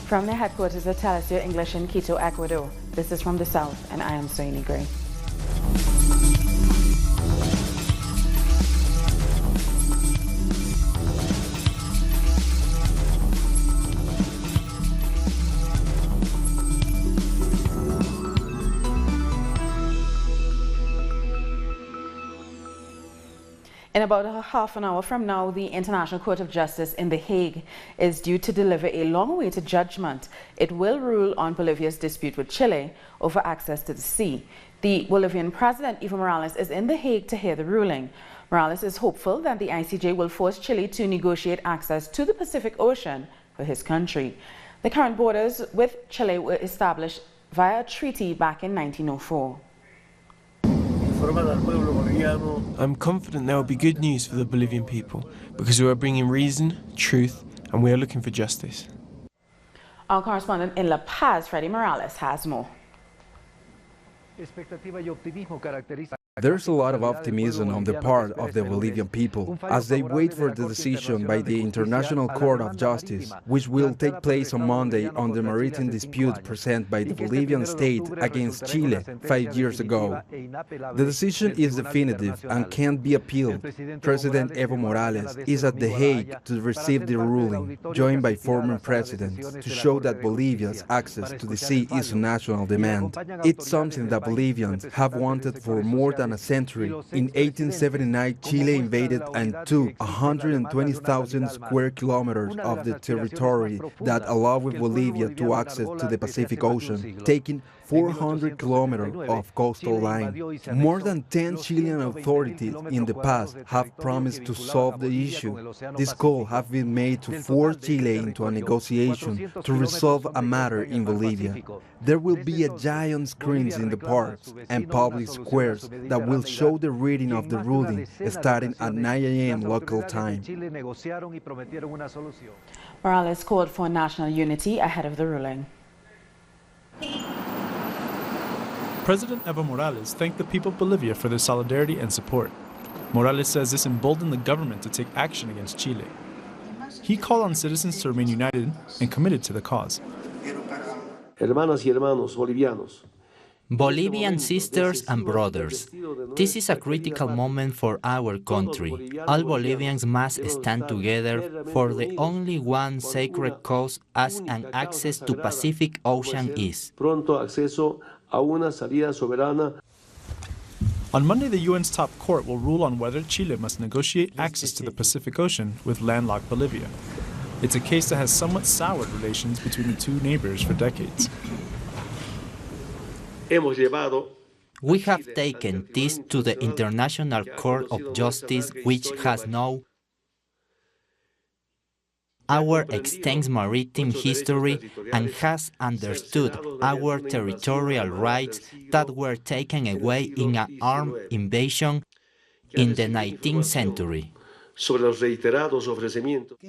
From the headquarters of Telesur English in Quito, Ecuador, this is From the South, and I am Soini Gray. In about a half an hour from now, the International Court of Justice in The Hague is due to deliver a long-awaited judgment. It will rule on Bolivia's dispute with Chile over access to the sea. The Bolivian President, Evo Morales, is in The Hague to hear the ruling. Morales is hopeful that the ICJ will force Chile to negotiate access to the Pacific Ocean for his country. The current borders with Chile were established via a treaty back in 1904. I'm confident there will be good news for the Bolivian people because we are bringing reason, truth, and we are looking for justice. Our correspondent in La Paz, Freddy Morales, has more. There's a lot of optimism on the part of the Bolivian people as they wait for the decision by the International Court of Justice, which will take place on Monday on the maritime dispute presented by the Bolivian state against Chile 5 years ago. The decision is definitive and can't be appealed. President Evo Morales is at The Hague to receive the ruling, joined by former presidents, to show that Bolivia's access to the sea is a national demand. It's something that Bolivians have wanted for more than a century. In 1879, Chile invaded and took 120,000 square kilometers of the territory that allowed Bolivia to access to the Pacific Ocean, taking 400 kilometers of coastal line. More than 10 Chilean authorities in the past have promised to solve the issue. This call has been made to force Chile into a negotiation to resolve a matter in Bolivia. There will be a giant screens in the parks and public squares that will show the reading of the ruling starting at 9 a.m. local time. Morales called for national unity ahead of the ruling. President Evo Morales thanked the people of Bolivia for their solidarity and support. Morales says this emboldened the government to take action against Chile. He called on citizens to remain united and committed to the cause. Hermanas y hermanos bolivianos. Bolivian sisters and brothers, this is a critical moment for our country. All Bolivians must stand together for the only one sacred cause as an access to Pacific Ocean is. On Monday, the UN's top court will rule on whether Chile must negotiate access to the Pacific Ocean with landlocked Bolivia. It's a case that has somewhat soured relations between the two neighbors for decades. We have taken this to the International Court of Justice, which has known our extensive maritime history and has understood our territorial rights that were taken away in an armed invasion in the 19th century.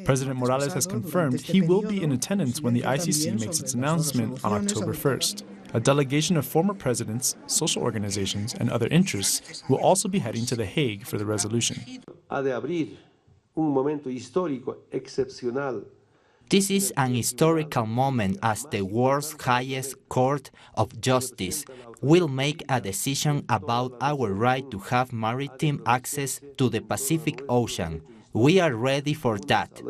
President Morales has confirmed he will be in attendance when the ICC makes its announcement on October 1st. A delegation of former presidents, social organizations, and other interests will also be heading to The Hague for the resolution. This is an historical moment as the world's highest court of justice will make a decision about our right to have maritime access to the Pacific Ocean. We are ready for that.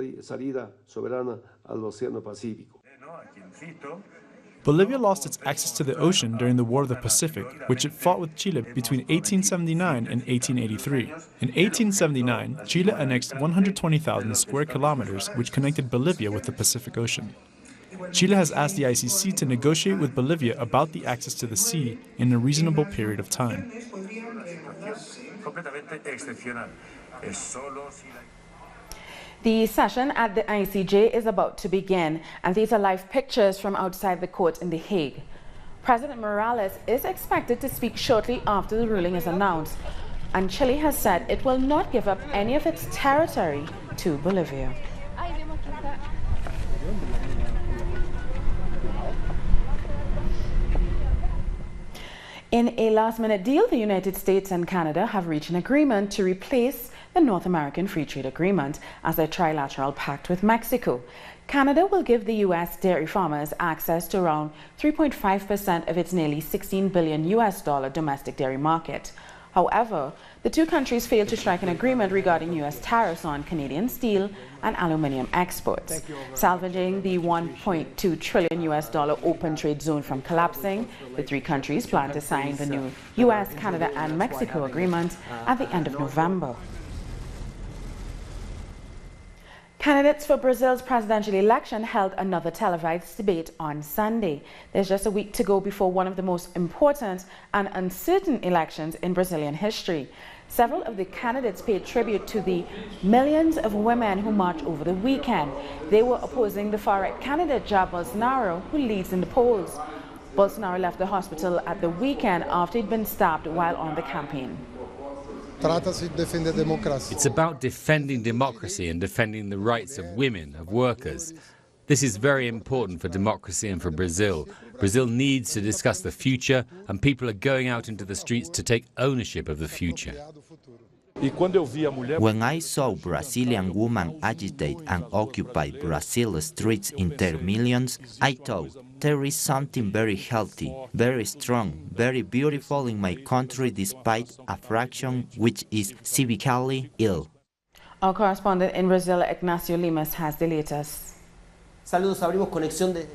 Bolivia lost its access to the ocean during the War of the Pacific, which it fought with Chile between 1879 and 1883. In 1879, Chile annexed 120,000 square kilometers, which connected Bolivia with the Pacific Ocean. Chile has asked the ICC to negotiate with Bolivia about the access to the sea in a reasonable period of time. The session at the ICJ is about to begin, and these are live pictures from outside the court in The Hague. President Morales is expected to speak shortly after the ruling is announced, and Chile has said it will not give up any of its territory to Bolivia. In a last-minute deal, the United States and Canada have reached an agreement to replace the North American Free Trade Agreement as a trilateral pact with Mexico. Canada will give the U.S. dairy farmers access to around 3.5% of its nearly $16 billion domestic dairy market. However, the two countries failed to strike an agreement regarding U.S. tariffs on Canadian steel and aluminium exports. Salvaging the $1.2 trillion open trade zone from collapsing, the three countries plan to sign the new U.S., Canada and Mexico agreement at the end of November. Candidates for Brazil's presidential election held another televised debate on Sunday. There's just a week to go before one of the most important and uncertain elections in Brazilian history. Several of the candidates paid tribute to the millions of women who marched over the weekend. They were opposing the far-right candidate Jair Bolsonaro, who leads in the polls. Bolsonaro left the hospital at the weekend after he'd been stabbed while on the campaign. It's about defending democracy and defending the rights of women, of workers. This is very important for democracy and for Brazil. Brazil needs to discuss the future, and people are going out into the streets to take ownership of the future. When I saw Brazilian women agitate and occupy Brazil's streets in their millions, I thought, there is something very healthy, very strong, very beautiful in my country despite a fraction which is civically ill. Our correspondent in Brazil, Ignacio Limas, has the latest.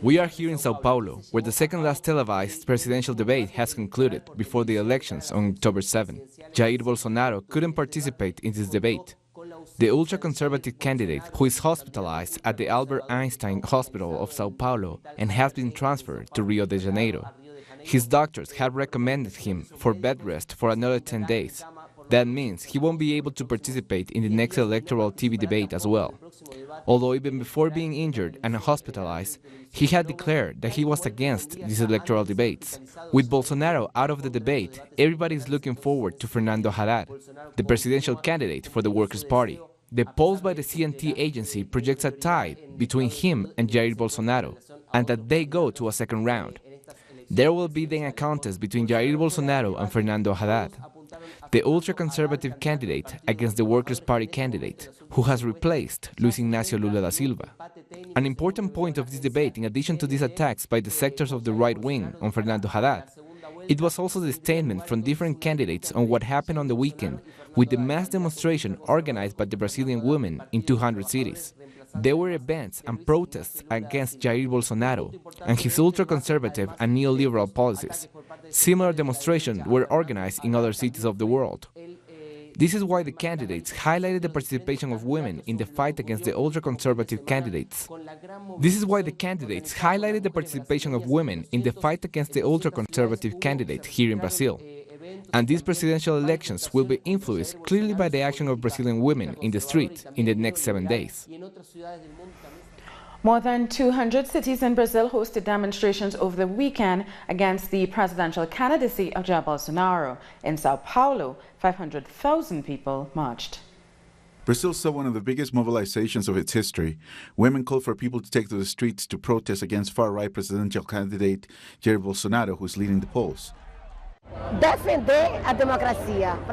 We are here in Sao Paulo, where the second last televised presidential debate has concluded before the elections on October 7. Jair Bolsonaro couldn't participate in this debate. The ultra-conservative candidate, who is hospitalized at the Albert Einstein Hospital of Sao Paulo and has been transferred to Rio de Janeiro. His doctors have recommended him for bed rest for another 10 days. That means he won't be able to participate in the next electoral TV debate as well. Although even before being injured and hospitalized, he had declared that he was against these electoral debates. With Bolsonaro out of the debate, everybody is looking forward to Fernando Haddad, the presidential candidate for the Workers' Party. The polls by the CNT agency projects a tie between him and Jair Bolsonaro, and that they go to a second round. There will be then a contest between Jair Bolsonaro and Fernando Haddad, the ultra-conservative candidate against the Workers' Party candidate, who has replaced Luis Ignacio Lula da Silva. An important point of this debate, in addition to these attacks by the sectors of the right wing on Fernando Haddad, it was also the statement from different candidates on what happened on the weekend with the mass demonstration organized by the Brazilian women in 200 cities. There were events and protests against Jair Bolsonaro and his ultra-conservative and neoliberal policies. Similar demonstrations were organized in other cities of the world. This is why the candidates highlighted the participation of women in the fight against the ultra-conservative candidates. This is why the candidates highlighted the participation of women in the fight against the ultra-conservative candidate here in Brazil. And these presidential elections will be influenced clearly by the action of Brazilian women in the street in the next 7 days. More than 200 cities in Brazil hosted demonstrations over the weekend against the presidential candidacy of Jair Bolsonaro. In Sao Paulo, 500,000 people marched. Brazil saw one of the biggest mobilizations of its history. Women called for people to take to the streets to protest against far-right presidential candidate Jair Bolsonaro, who is leading the polls.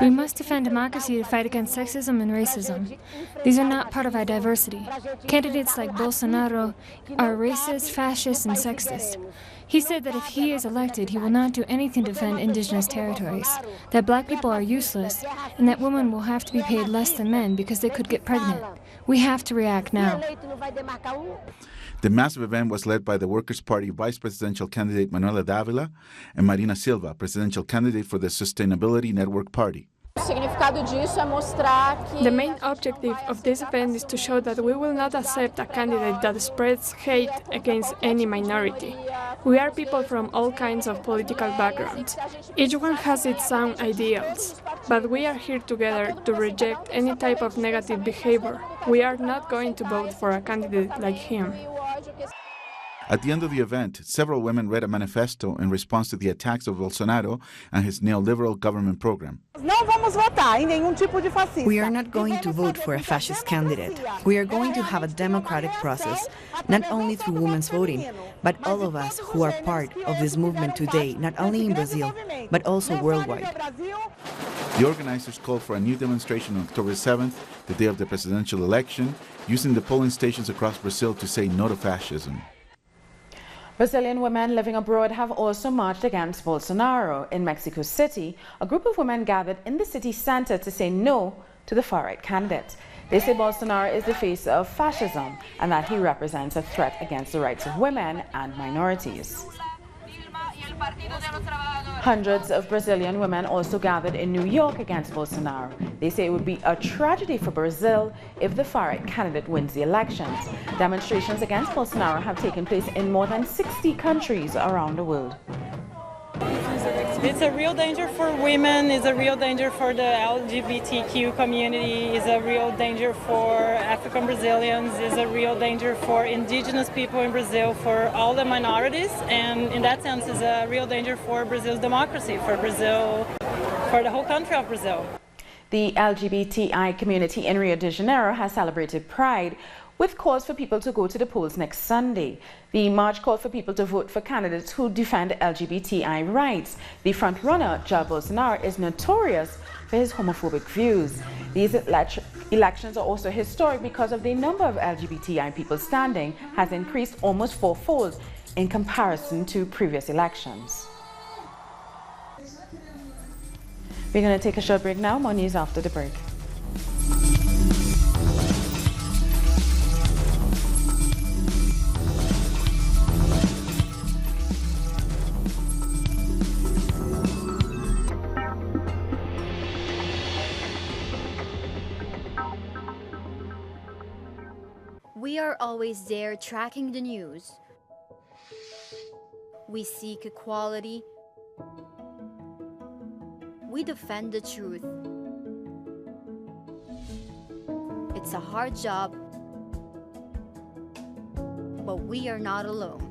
We must defend democracy to fight against sexism and racism. These are not part of our diversity. Candidates like Bolsonaro are racist, fascist, and sexist. He said that if he is elected, he will not do anything to defend indigenous territories, that black people are useless, and that women will have to be paid less than men because they could get pregnant. We have to react now. The massive event was led by the Workers' Party vice presidential candidate Manuela Dávila and Marina Silva, presidential candidate for the Sustainability Network Party. The main objective of this event is to show that we will not accept a candidate that spreads hate against any minority. We are people from all kinds of political backgrounds. Each one has its own ideals, but we are here together to reject any type of negative behavior. We are not going to vote for a candidate like him. At the end of the event, several women read a manifesto in response to the attacks of Bolsonaro and his neoliberal government program. We are not going to vote for a fascist candidate. We are going to have a democratic process, not only through women's voting, but all of us who are part of this movement today, not only in Brazil, but also worldwide. The organizers called for a new demonstration on October 7th, the day of the presidential election, using the polling stations across Brazil to say no to fascism. Brazilian women living abroad have also marched against Bolsonaro. In Mexico City, a group of women gathered in the city center to say no to the far-right candidate. They say Bolsonaro is the face of fascism and that he represents a threat against the rights of women and minorities. Hundreds of Brazilian women also gathered in New York against Bolsonaro. They say it would be a tragedy for Brazil if the far-right candidate wins the elections. Demonstrations against Bolsonaro have taken place in more than 60 countries around the world. It's a real danger for women, it's a real danger for the LGBTQ community, it's a real danger for African Brazilians, it's a real danger for indigenous people in Brazil, for all the minorities, and in that sense it's a real danger for Brazil's democracy, for Brazil, for the whole country of Brazil. The LGBTI community in Rio de Janeiro has celebrated Pride with calls for people to go to the polls next Sunday. The march called for people to vote for candidates who defend LGBTI rights. The frontrunner, Jair Bolsonaro, is notorious for his homophobic views. These elections are also historic because of the number of LGBTI people standing has increased almost fourfold in comparison to previous elections. We're going to take a short break now. More news after the break. We are always there tracking the news. We seek equality. We defend the truth. It's a hard job, but we are not alone.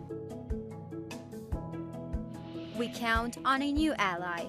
We count on a new ally.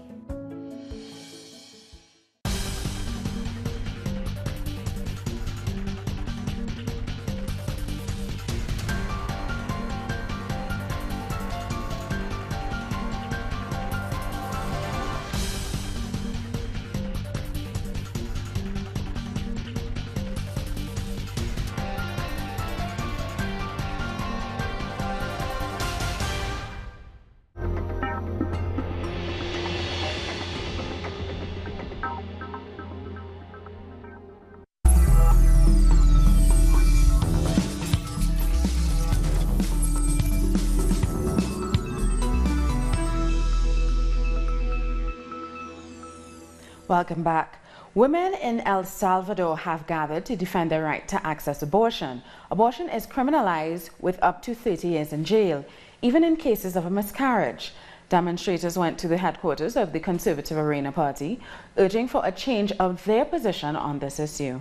Welcome back. Women in El Salvador have gathered to defend their right to access abortion. Abortion is criminalized with up to 30 years in jail, even in cases of a miscarriage. Demonstrators went to the headquarters of the Conservative Arena Party, urging for a change of their position on this issue.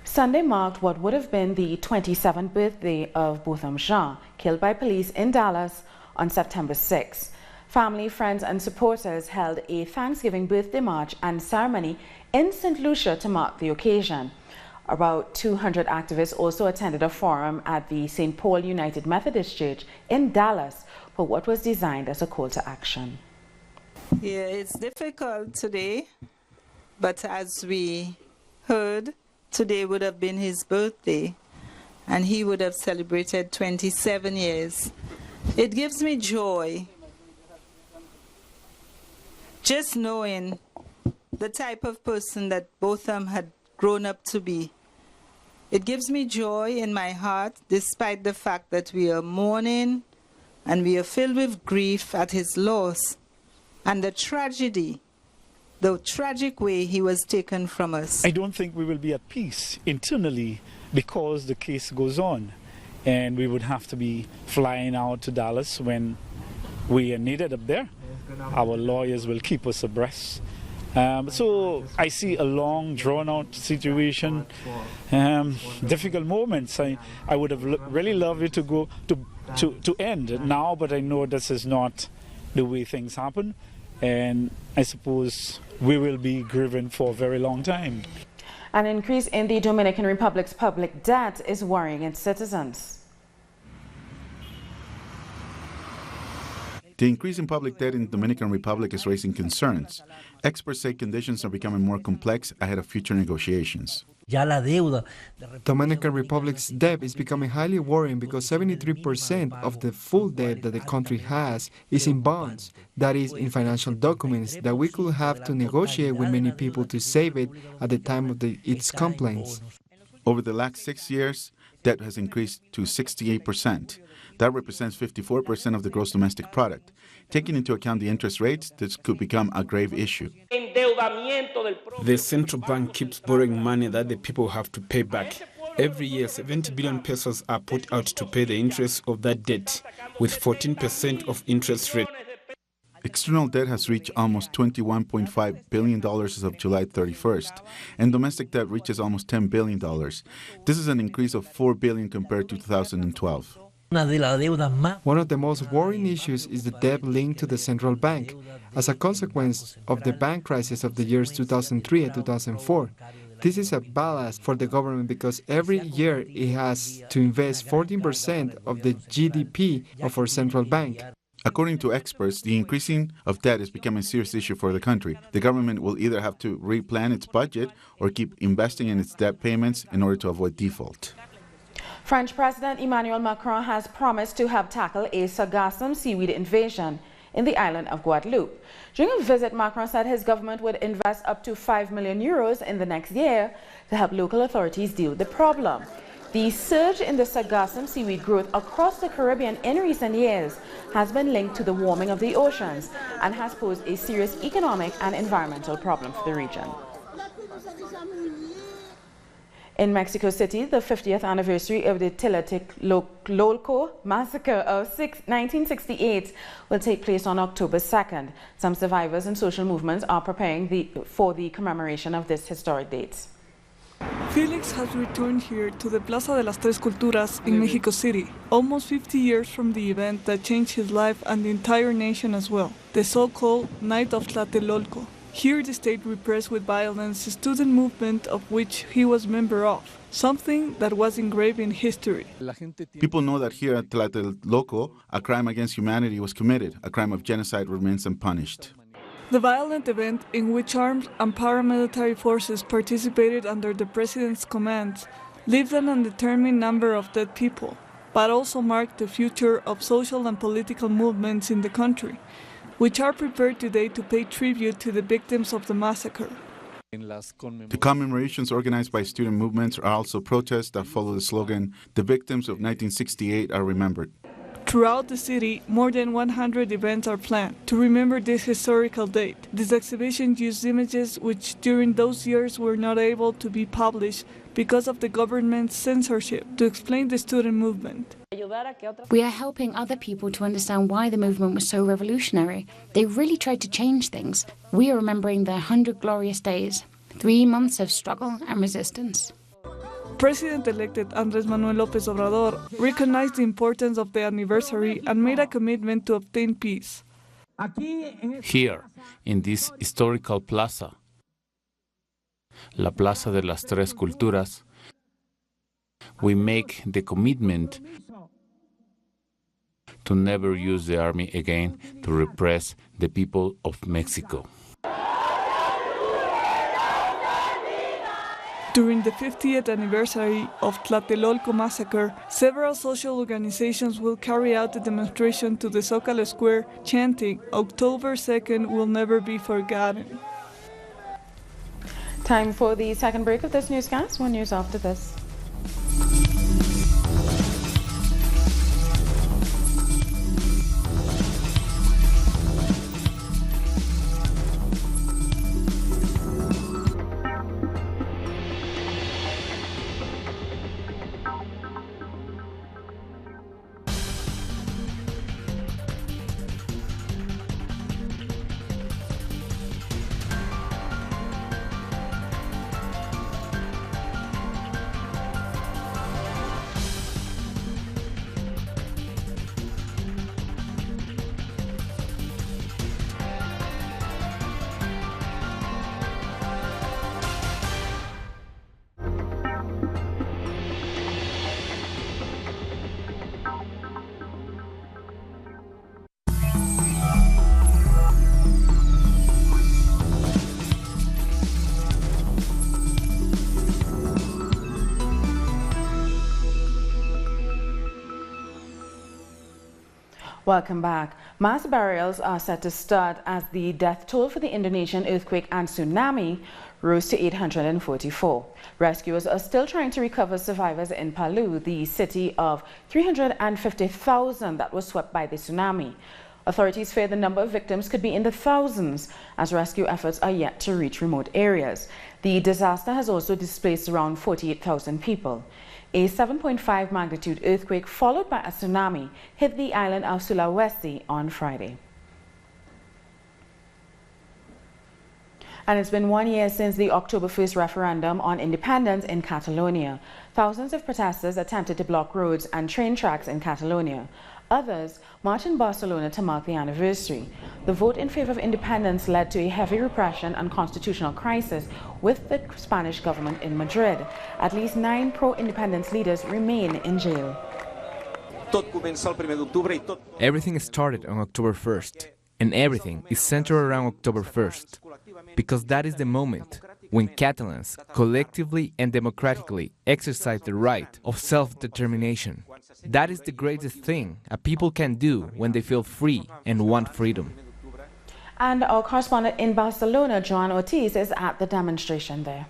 Sunday marked what would have been the 27th birthday of Botham Jean, killed by police in Dallas on September 6. Family, friends and supporters held a Thanksgiving birthday march and ceremony in St. Lucia to mark the occasion. About 200 activists also attended a forum at the St. Paul United Methodist Church in Dallas for what was designed as a call to action. Yeah, it's difficult today, but as we heard, today would have been his birthday, and he would have celebrated 27 years. It gives me joy just knowing the type of person that Botham had grown up to be. It gives me joy in my heart, despite the fact that we are mourning and we are filled with grief at his loss and the tragedy, the tragic way he was taken from us. I don't think we will be at peace internally because the case goes on, and we would have to be flying out to Dallas when we are needed up there. Our lawyers will keep us abreast. So I see a long, drawn-out situation, difficult moments. I would have really loved it to go to end now, but I know this is not the way things happen, and I suppose we will be grieving for a very long time. An increase in the Dominican Republic's public debt is worrying its citizens. The increase in public debt in the Dominican Republic is raising concerns. Experts say conditions are becoming more complex ahead of future negotiations. Dominican Republic's debt is becoming highly worrying because 73% of the full debt that the country has is in bonds, that is, in financial documents that we could have to negotiate with many people to save it at the time of its complaints. Over the last 6 years, debt has increased to 68%. That represents 54% of the gross domestic product. Taking into account the interest rates, this could become a grave issue. The central bank keeps borrowing money that the people have to pay back. Every year, 70 billion pesos are put out to pay the interest of that debt, with 14% of interest rate. External debt has reached almost $21.5 billion as of July 31st, and domestic debt reaches almost $10 billion. This is an increase of $4 billion compared to 2012. One of the most worrying issues is the debt linked to the central bank, as a consequence of the bank crisis of the years 2003 and 2004. This is a ballast for the government because every year it has to invest 14% of the GDP of our central bank. According to experts, the increasing of debt is becoming a serious issue for the country. The government will either have to replan its budget or keep investing in its debt payments in order to avoid default. French President Emmanuel Macron has promised to help tackle a sargassum seaweed invasion in the island of Guadeloupe. During a visit, Macron said his government would invest up to 5 million euros in the next year to help local authorities deal with the problem. The surge in the sargassum seaweed growth across the Caribbean in recent years has been linked to the warming of the oceans and has posed a serious economic and environmental problem for the region. In Mexico City, the 50th anniversary of the Tlatelolco massacre of 1968 will take place on October 2nd. Some survivors and social movements are preparing for the commemoration of this historic date. Felix has returned here to the Plaza de las Tres Culturas in Mexico City, almost 50 years from the event that changed his life and the entire nation as well, the so-called Night of Tlatelolco. Here the state repressed with violence a student movement of which he was a member of, something that was engraved in history. People know that here at Tlatelolco, a crime against humanity was committed. A crime of genocide remains unpunished. The violent event, in which armed and paramilitary forces participated under the president's commands, left an undetermined number of dead people, but also marked the future of social and political movements in the country, which are prepared today to pay tribute to the victims of the massacre. The commemorations organized by student movements are also protests that follow the slogan, "The victims of 1968 are remembered." Throughout the city, more than 100 events are planned to remember this historical date. This exhibition used images which during those years were not able to be published because of the government's censorship to explain the student movement. We are helping other people to understand why the movement was so revolutionary. They really tried to change things. We are remembering the 100 glorious days, 3 months of struggle and resistance. President-elected Andrés Manuel López Obrador recognized the importance of the anniversary and made a commitment to obtain peace. Here, in this historical plaza, La Plaza de las Tres Culturas, we make the commitment to never use the army again to repress the people of Mexico. During the 50th anniversary of Tlatelolco massacre, several social organizations will carry out a demonstration to the Zócalo Square chanting, "October 2nd will never be forgotten." Time for the second break of this newscast. More news after this. Welcome back. Mass burials are set to start as the death toll for the Indonesian earthquake and tsunami rose to 844. Rescuers are still trying to recover survivors in Palu, the city of 350,000 that was swept by the tsunami. Authorities fear the number of victims could be in the thousands as rescue efforts are yet to reach remote areas. The disaster has also displaced around 48,000 people. A 7.5 magnitude earthquake followed by a tsunami hit the island of Sulawesi on Friday. And it's been 1 year since the October 1st referendum on independence in Catalonia. Thousands of protesters attempted to block roads and train tracks in Catalonia. Others marched in Barcelona to mark the anniversary. The vote in favor of independence led to a heavy repression and constitutional crisis with the Spanish government in Madrid. At least 9 pro-independence leaders remain in jail. Everything started on October 1st, and everything is centered around October 1st, because that is the moment when Catalans collectively and democratically exercise the right of self-determination. That is the greatest thing a people can do when they feel free and want freedom. And our correspondent in Barcelona, Joan Ortiz, is at the demonstration there.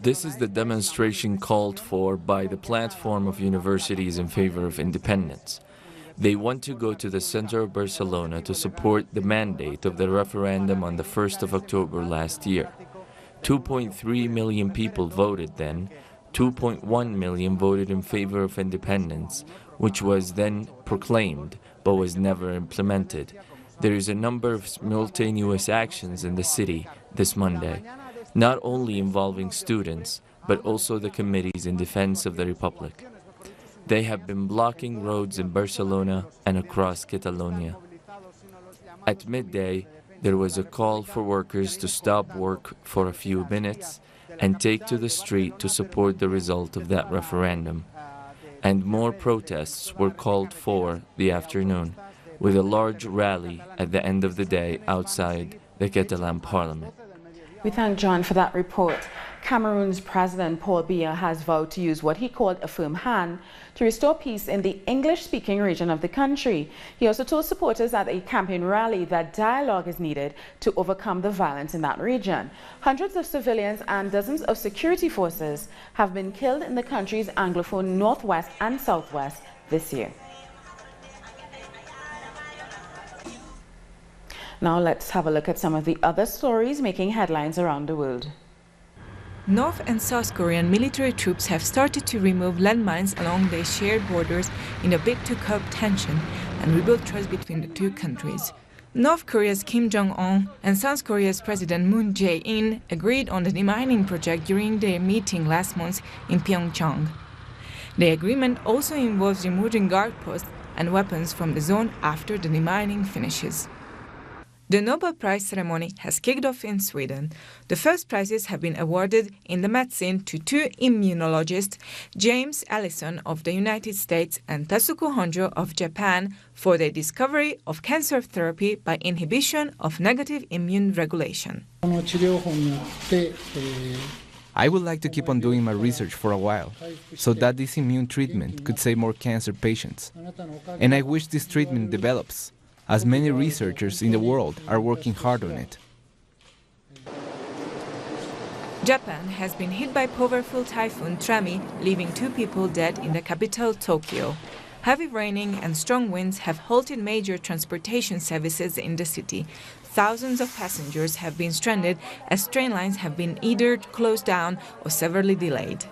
This is the demonstration called for by the platform of universities in favor of independence. They want to go to the center of Barcelona to support the mandate of the referendum on the 1st of October last year. 2.3 million people voted then. 2.1 million voted in favor of independence, which was then proclaimed but was never implemented. There is a number of simultaneous actions in the city this Monday, not only involving students, but also the committees in defense of the Republic. They have been blocking roads in Barcelona and across Catalonia. At midday, there was a call for workers to stop work for a few minutes and take to the street to support the result of that referendum. And more protests were called for the afternoon, with a large rally at the end of the day outside the Catalan parliament. We thank John for that report. Cameroon's President Paul Biya has vowed to use what he called a firm hand to restore peace in the English-speaking region of the country. He also told supporters at a campaign rally that dialogue is needed to overcome the violence in that region. Hundreds of civilians and dozens of security forces have been killed in the country's Anglophone northwest and southwest this year. Now let's have a look at some of the other stories making headlines around the world. North and South Korean military troops have started to remove landmines along their shared borders in a bid to curb tension and rebuild trust between the two countries. North Korea's Kim Jong-un and South Korea's President Moon Jae-in agreed on the demining project during their meeting last month in Pyeongchang. The agreement also involves removing guard posts and weapons from the zone after the demining finishes. The Nobel Prize ceremony has kicked off in Sweden. The first prizes have been awarded in the medicine to 2 immunologists, James Allison of the United States and Tasuku Honjo of Japan, for their discovery of cancer therapy by inhibition of negative immune regulation. I would like to keep on doing my research for a while, so that this immune treatment could save more cancer patients. And I wish this treatment develops, as many researchers in the world are working hard on it. Japan has been hit by powerful typhoon Trami, leaving 2 people dead in the capital, Tokyo. Heavy raining and strong winds have halted major transportation services in the city. Thousands of passengers have been stranded as train lines have been either closed down or severely delayed.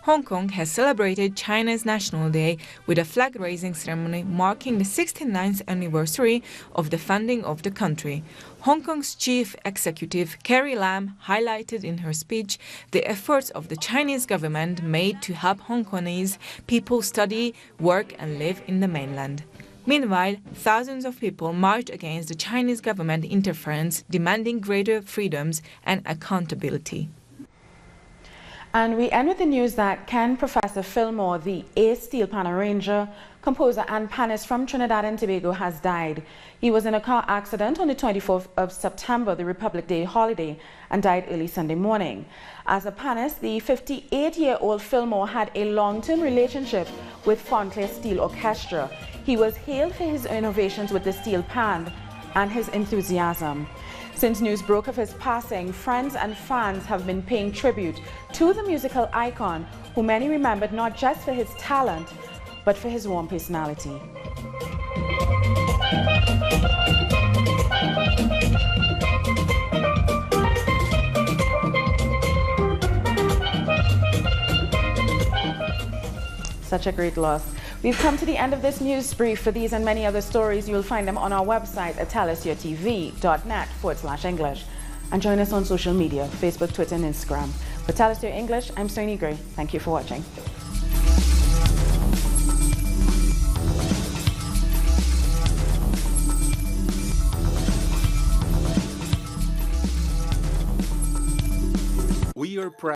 Hong Kong has celebrated China's National Day with a flag-raising ceremony marking the 69th anniversary of the founding of the country. Hong Kong's chief executive, Carrie Lam, highlighted in her speech the efforts of the Chinese government made to help Hong Kongese people study, work and live in the mainland. Meanwhile, thousands of people marched against the Chinese government interference, demanding greater freedoms and accountability. And we end with the news that Ken Professor Fillmore, the ace steel pan arranger, composer and panist from Trinidad and Tobago, has died. He was in a car accident on the 24th of September, the Republic Day holiday, and died early Sunday morning. As a panist, the 58-year-old Fillmore had a long-term relationship with Fontclair Steel Orchestra. He was hailed for his innovations with the steel pan and his enthusiasm. Since news broke of his passing, friends and fans have been paying tribute to the musical icon, who many remembered not just for his talent, but for his warm personality. Such a great loss. We've come to the end of this news brief. For these and many other stories, you'll find them on our website at tellustyourtv.net/English. And join us on social media, Facebook, Twitter, and Instagram. For Tell Us Your English, I'm Sony Gray. Thank you for watching. We are proud